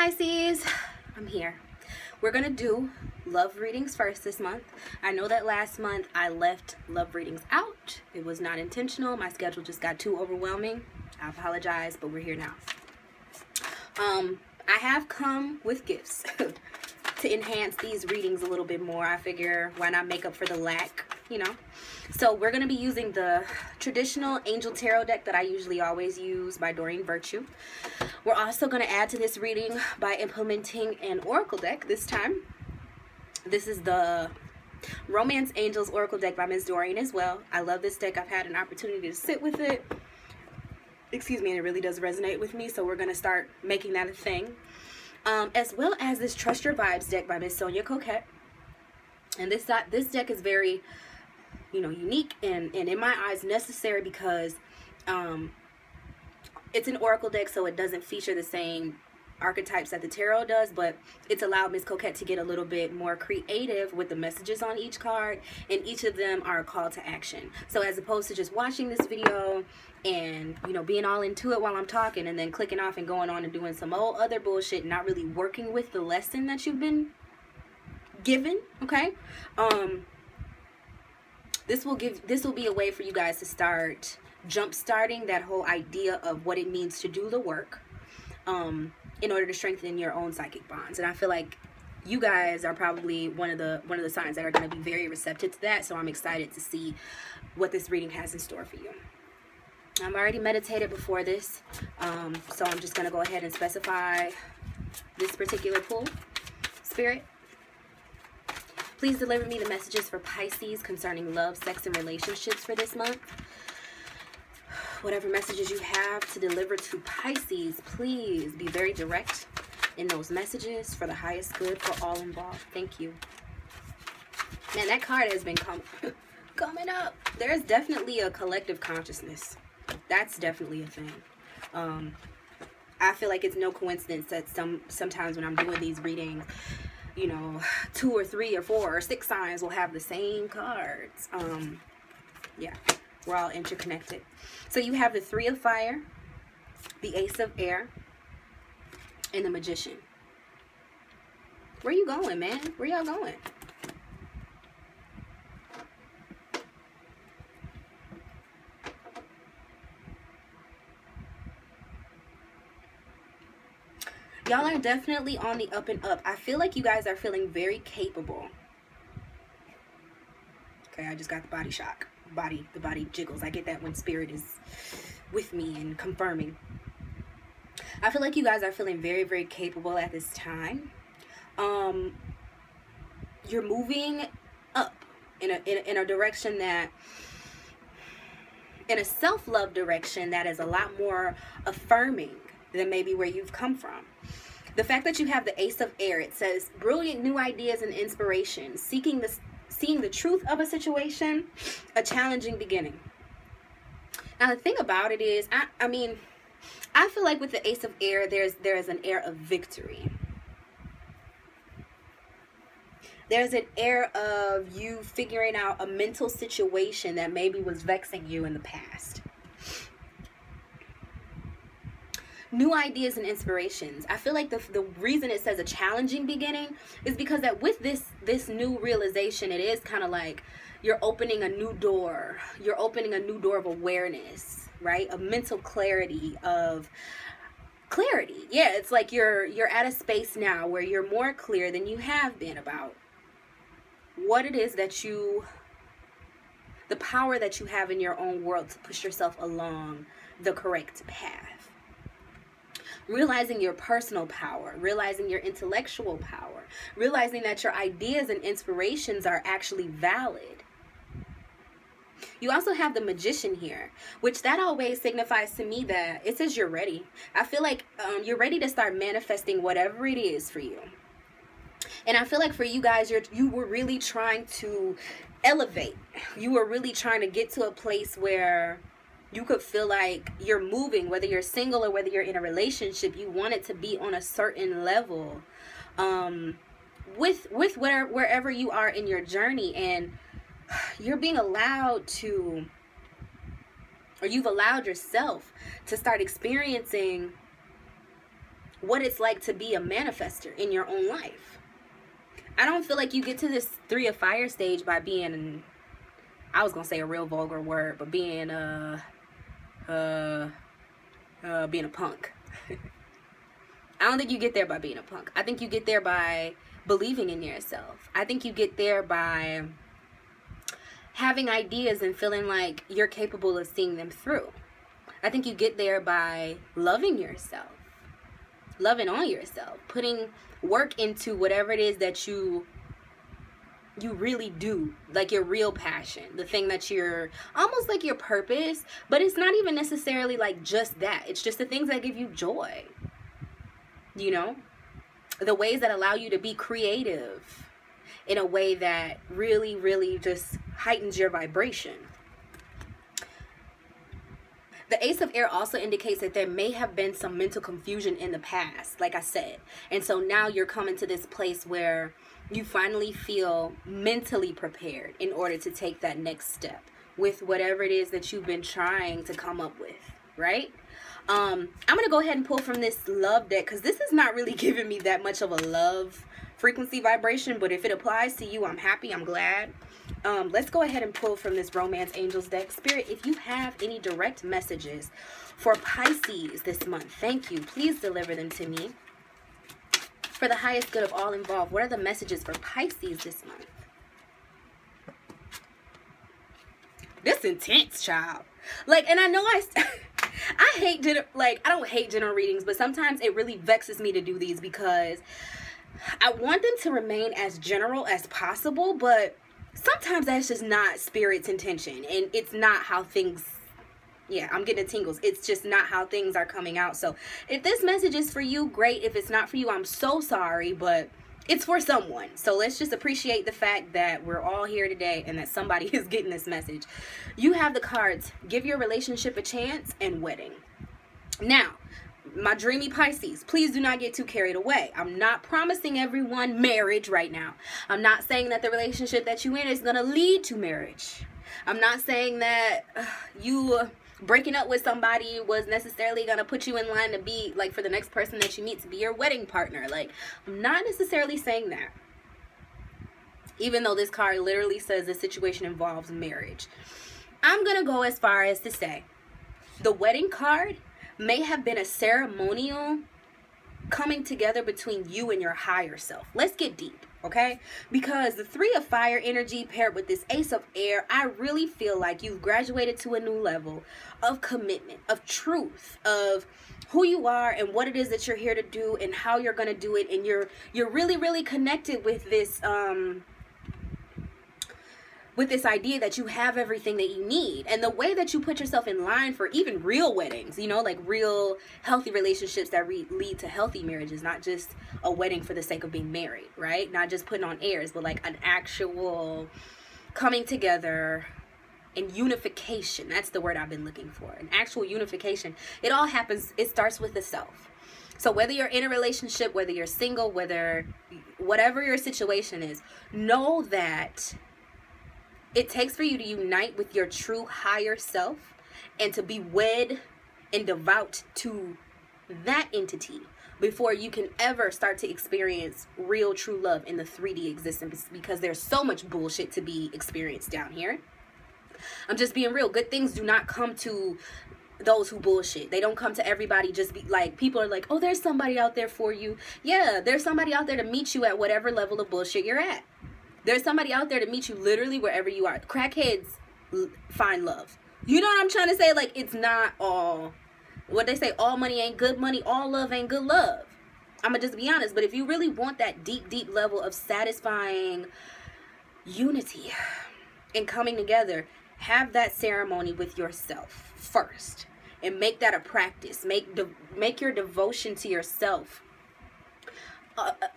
Pisces, I'm here. We're gonna do love readings first this month. I know that last month I left love readings out. It was not intentional. My schedule just got too overwhelming. I apologize, but we're here now. I have come with gifts to enhance these readings a little bit more. I figure why not make up for the lack, you know? So we're going to be using the traditional Angel Tarot deck that I usually always use by Doreen Virtue. We're also going to add to this reading by implementing an Oracle deck this time. This is the Romance Angels Oracle deck by Ms. Doreen as well. I love this deck. I've had an opportunity to sit with it. Excuse me, and it really does resonate with me, so we're going to start making that a thing. As well as this Trust Your Vibes deck by Miss Sonia Coquette. And this deck is very, you know, unique and in my eyes necessary because it's an Oracle deck, so it doesn't feature the same archetypes that the tarot does, but it's allowed Miss Coquette to get a little bit more creative with the messages on each card, and each of them are a call to action. So as opposed to just watching this video and, you know, being all into it while I'm talking and then clicking off and going on and doing some old other bullshit and not really working with the lesson that you've been given, okay? This will be a way for you guys to start jump-starting that whole idea of what it means to do the work in order to strengthen your own psychic bonds. And I feel like you guys are probably one of the signs that are going to be very receptive to that, so I'm excited to see what this reading has in store for you. I'm already meditated before this, so I'm just going to go ahead and specify this particular pull. Spirit, please deliver me the messages for Pisces concerning love, sex, and relationships for this month. Whatever messages you have to deliver to Pisces, please be very direct in those messages for the highest good for all involved. Thank you. Man, that card has been coming up. There's definitely a collective consciousness. That's definitely a thing. I feel like it's no coincidence that sometimes when I'm doing these readings, you know, 2 or 3 or 4 or 6 signs will have the same cards. Yeah, we're all interconnected. So you have the 3 of Fire, the Ace of Air, and the Magician. Where you going, man? Where y'all going? Y'all are definitely on the up and up. I feel like you guys are feeling very capable. Okay, I just got the body shock. The body jiggles. I get that when spirit is with me and confirming. I feel like you guys are feeling very, very capable at this time. You're moving up in a direction that, in a self-love direction that is a lot more affirming than maybe where you've come from. The fact that you have the Ace of Air, it says brilliant new ideas and inspiration, seeing the truth of a situation, a challenging beginning. Now the thing about it is, I mean, I feel like with the Ace of Air, there's an air of victory. There's an air of you figuring out a mental situation that maybe was vexing you in the past. New ideas and inspirations. I feel like the reason it says a challenging beginning is because that with this new realization, it is kind of like you're opening a new door. You're opening a new door of awareness, right? Of mental clarity, of clarity. Yeah, it's like you're at a space now where you're more clear than you have been about what it is that the power that you have in your own world to push yourself along the correct path. Realizing your personal power, realizing your intellectual power, realizing that your ideas and inspirations are actually valid. You also have the Magician here, which that always signifies to me that it says you're ready. I feel like you're ready to start manifesting whatever it is for you. And I feel like for you guys, you were really trying to elevate. You were really trying to get to a place where you could feel like you're moving, whether you're single or whether you're in a relationship. You want it to be on a certain level with wherever you are in your journey, and you're being allowed to, or you've allowed yourself to start experiencing what it's like to be a manifester in your own life. I don't feel like you get to this 3 of fire stage by being, I was gonna say a real vulgar word, but being a punk. I don't think you get there by being a punk. I think you get there by believing in yourself. I think you get there by having ideas and feeling like you're capable of seeing them through. I think you get there by loving yourself, loving on yourself, putting work into whatever it is that you really do, like your real passion, the thing that you're almost like your purpose, but it's not even necessarily like just that. It's just the things that give you joy, you know, the ways that allow you to be creative in a way that really, really just heightens your vibration. The Ace of Air also indicates that there may have been some mental confusion in the past, like I said. And so now you're coming to this place where you finally feel mentally prepared in order to take that next step with whatever it is that you've been trying to come up with, right? I'm going to go ahead and pull from this love deck, because this is not really giving me that much of a love frequency vibration, but if it applies to you, I'm happy, I'm glad. Let's go ahead and pull from this Romance Angels deck. Spirit, if you have any direct messages for Pisces this month, thank you. Please deliver them to me. For the highest good of all involved, what are the messages for Pisces this month? This intense, child. Like, and I know I hate I don't hate general readings, but sometimes it really vexes me to do these because I want them to remain as general as possible, but sometimes that's just not Spirit's intention, and it's not how things, yeah, I'm getting the tingles. It's just not how things are coming out. So if this message is for you, great. If it's not for you, I'm so sorry, but it's for someone. So let's just appreciate the fact that we're all here today and that somebody is getting this message. You have the cards, Give Your Relationship a Chance, and Wedding. Now, my dreamy Pisces, please do not get too carried away. I'm not promising everyone marriage right now. I'm not saying that the relationship that you're in is going to lead to marriage. I'm not saying that you breaking up with somebody was necessarily going to put you in line to be, like, for the next person that you meet to be your wedding partner. Like, I'm not necessarily saying that. Even though this card literally says the situation involves marriage. I'm going to go as far as to say the wedding card may have been a ceremonial coming together between you and your higher self. Let's get deep, okay? Because the 3 of Fire energy paired with this Ace of Air, I really feel like you've graduated to a new level of commitment, of truth, of who you are and what it is that you're here to do and how you're going to do it. And you're really, really connected with this idea that you have everything that you need, and the way that you put yourself in line for even real weddings, you know, like real healthy relationships that lead to healthy marriages, not just a wedding for the sake of being married, right? Not just putting on airs, but like an actual coming together and unification. That's the word I've been looking for, an actual unification. It all happens, it starts with the self. So whether you're in a relationship, whether you're single, whatever your situation is, know that it takes for you to unite with your true higher self and to be wed and devout to that entity before you can ever start to experience real true love in the 3D existence, because there's so much bullshit to be experienced down here. I'm just being real. Good things do not come to those who bullshit. They don't come to everybody. Just be like, people are like, oh, there's somebody out there for you. Yeah, there's somebody out there to meet you at whatever level of bullshit you're at. There's somebody out there to meet you literally wherever you are. Crackheads find love. You know what I'm trying to say? Like, it's not all, what they say, all money ain't good money, all love ain't good love. I'm going to just be honest. But if you really want that deep, deep level of satisfying unity and coming together, have that ceremony with yourself first. And make that a practice. Make your devotion to yourself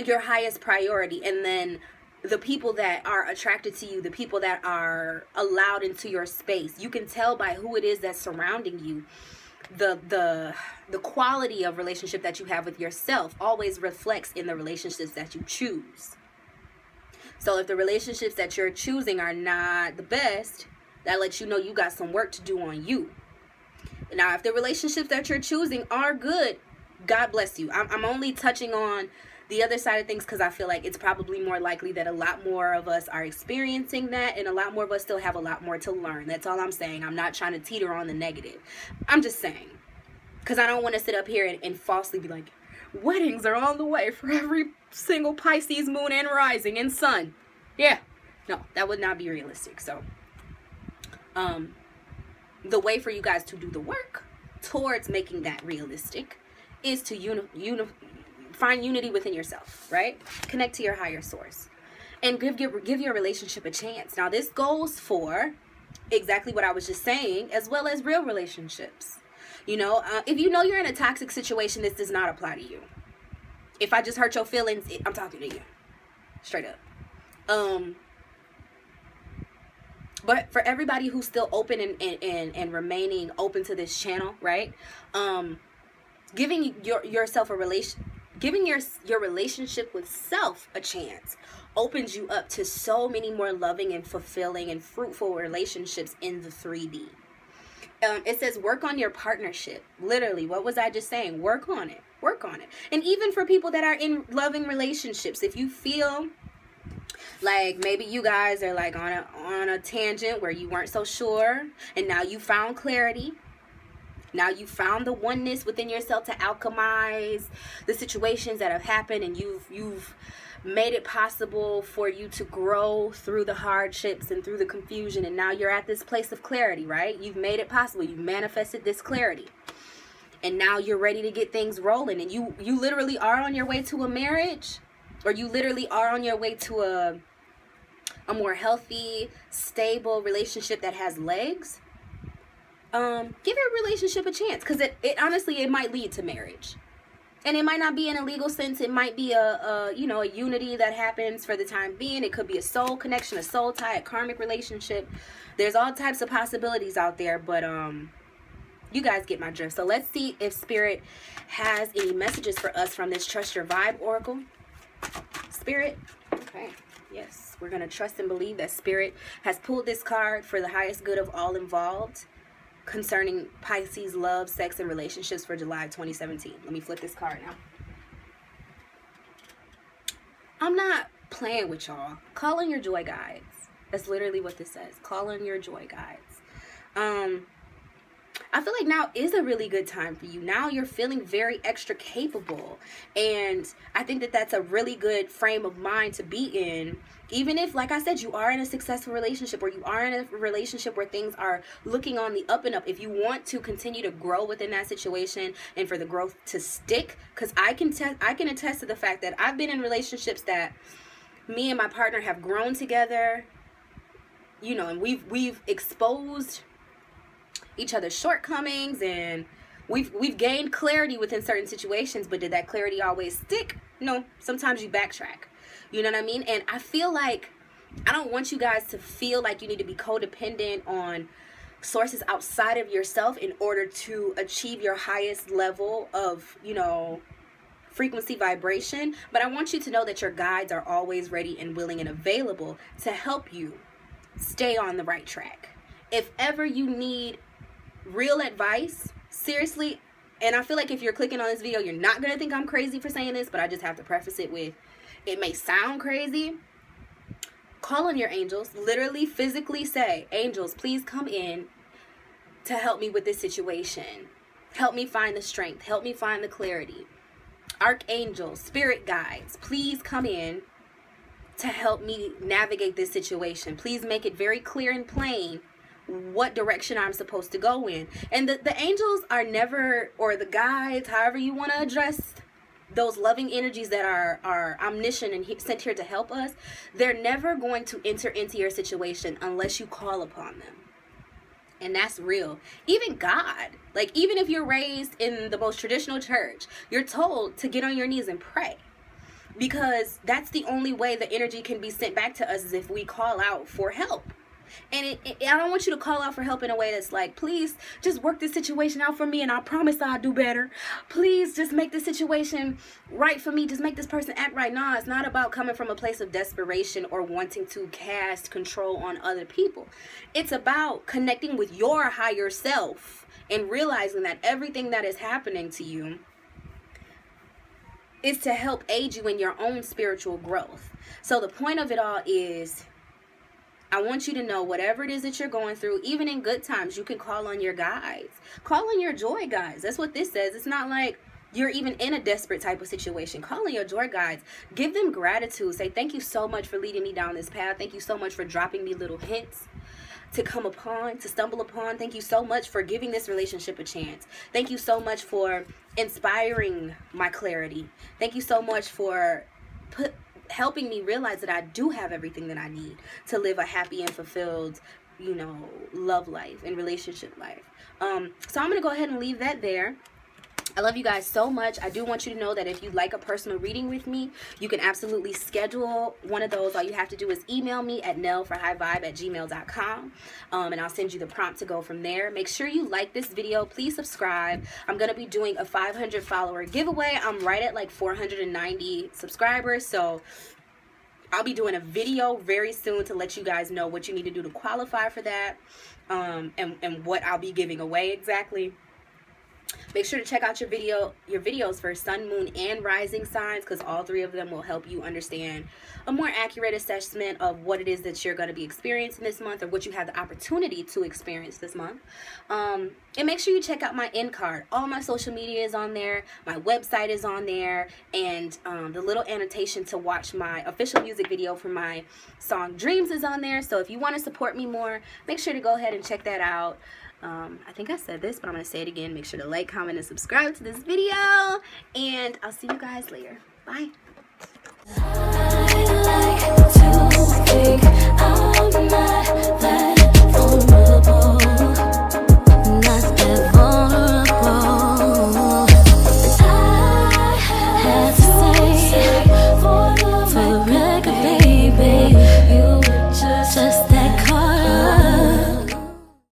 your highest priority. And then the people that are attracted to you, the people that are allowed into your space, you can tell by who it is that's surrounding you. The quality of relationship that you have with yourself always reflects in the relationships that you choose. So if the relationships that you're choosing are not the best, that lets you know you got some work to do on you. Now, if the relationships that you're choosing are good, God bless you. I'm only touching on the other side of things because I feel like it's probably more likely that a lot more of us are experiencing that, and a lot more of us still have a lot more to learn. That's all I'm saying. I'm not trying to teeter on the negative. I'm just saying, because I don't want to sit up here and falsely be like, weddings are on the way for every single Pisces moon and rising and sun. Yeah. No, that would not be realistic. So, the way for you guys to do the work towards making that realistic is to find unity within yourself, right? Connect to your higher source and give your relationship a chance. Now, this goes for exactly what I was just saying, as well as real relationships. You know, if you know you're in a toxic situation, this does not apply to you. If I just hurt your feelings, I'm talking to you. Straight up. But for everybody who's still open and remaining open to this channel, right? Giving your relationship with self a chance opens you up to so many more loving and fulfilling and fruitful relationships in the 3D. It says work on your partnership. Literally, what was I just saying? Work on it. Work on it. And even for people that are in loving relationships, if you feel like maybe you guys are like on a tangent where you weren't so sure, and now you found clarity. Now you found the oneness within yourself to alchemize the situations that have happened, and you've made it possible for you to grow through the hardships and through the confusion, and now you're at this place of clarity, right? You've made it possible. You've manifested this clarity. And now you're ready to get things rolling, and you literally are on your way to a marriage, or you literally are on your way to a more healthy, stable relationship that has legs. Give your relationship a chance, because it honestly, it might lead to marriage. And it might not be in a legal sense. It might be a unity that happens for the time being. It could be a soul connection, a soul tie, a karmic relationship. There's all types of possibilities out there, but you guys get my drift. So let's see if Spirit has any messages for us from this Trust Your Vibe Oracle. Spirit. Okay. Yes. We're going to trust and believe that Spirit has pulled this card for the highest good of all involved concerning Pisces love, sex, and relationships for July 2017. Let me flip this card now. I'm not playing with y'all. Call on your joy guides. That's literally what this says. Call on your joy guides. I feel like now is a really good time for you. Now you're feeling very extra capable. And I think that that's a really good frame of mind to be in. Even if, like I said, you are in a successful relationship, or you are in a relationship where things are looking on the up and up. If you want to continue to grow within that situation and for the growth to stick, because I can attest to the fact that I've been in relationships that me and my partner have grown together, you know, and we've exposed each other's shortcomings, and we've gained clarity within certain situations. But did that clarity always stick? No. Sometimes you backtrack. You know what I mean? And I feel like I don't want you guys to feel like you need to be codependent on sources outside of yourself in order to achieve your highest level of, you know, frequency vibration. But I want you to know that your guides are always ready and willing and available to help you stay on the right track. If ever you need real advice, seriously, and I feel like if you're clicking on this video, you're not going to think I'm crazy for saying this, but I just have to preface it with, it may sound crazy. Call on your angels. Literally, physically say, angels, please come in to help me with this situation. Help me find the strength. Help me find the clarity. Archangels, spirit guides, please come in to help me navigate this situation. Please make it very clear and plain what direction I'm supposed to go in. And the angels are never, or the guides, however you want to address those loving energies that are omniscient and sent here to help us, they're never going to enter into your situation unless you call upon them. And that's real. Even God, like even if you're raised in the most traditional church, you're told to get on your knees and pray, because that's the only way the energy can be sent back to us, is if we call out for help. And I don't want you to call out for help in a way that's like, please just work this situation out for me and I promise I'll do better. Please just make the situation right for me. Just make this person act right. No, it's not about coming from a place of desperation or wanting to cast control on other people. It's about connecting with your higher self and realizing that everything that is happening to you is to help aid you in your own spiritual growth. So the point of it all is, I want you to know whatever it is that you're going through, even in good times, you can call on your guides. Call on your joy guides. That's what this says. It's not like you're even in a desperate type of situation. Call on your joy guides. Give them gratitude. Say, thank you so much for leading me down this path. Thank you so much for dropping me little hints to come upon, to stumble upon. Thank you so much for giving this relationship a chance. Thank you so much for inspiring my clarity. Thank you so much for helping me realize that I do have everything that I need to live a happy and fulfilled, you know, love life and relationship life. So I'm going to go ahead and leave that there. I love you guys so much. I do want you to know that if you'd like a personal reading with me, you can absolutely schedule one of those. All you have to do is email me at nellforhighvibe@gmail.com, and I'll send you the prompt to go from there. Make sure you like this video. Please subscribe. I'm going to be doing a 500 follower giveaway. I'm right at like 490 subscribers, so I'll be doing a video very soon to let you guys know what you need to do to qualify for that, and what I'll be giving away exactly. Make sure to check out your videos for sun, moon, and rising signs, because all three of them will help you understand a more accurate assessment of what it is that you're going to be experiencing this month, or what you have the opportunity to experience this month. And make sure you check out my end card. All my social media is on there. My website is on there. And the little annotation to watch my official music video for my song Dreams is on there. So if you want to support me more, make sure to go ahead and check that out. I think I said this, but I'm going to say it again. Make sure to like, comment, and subscribe to this video. And I'll see you guys later. Bye.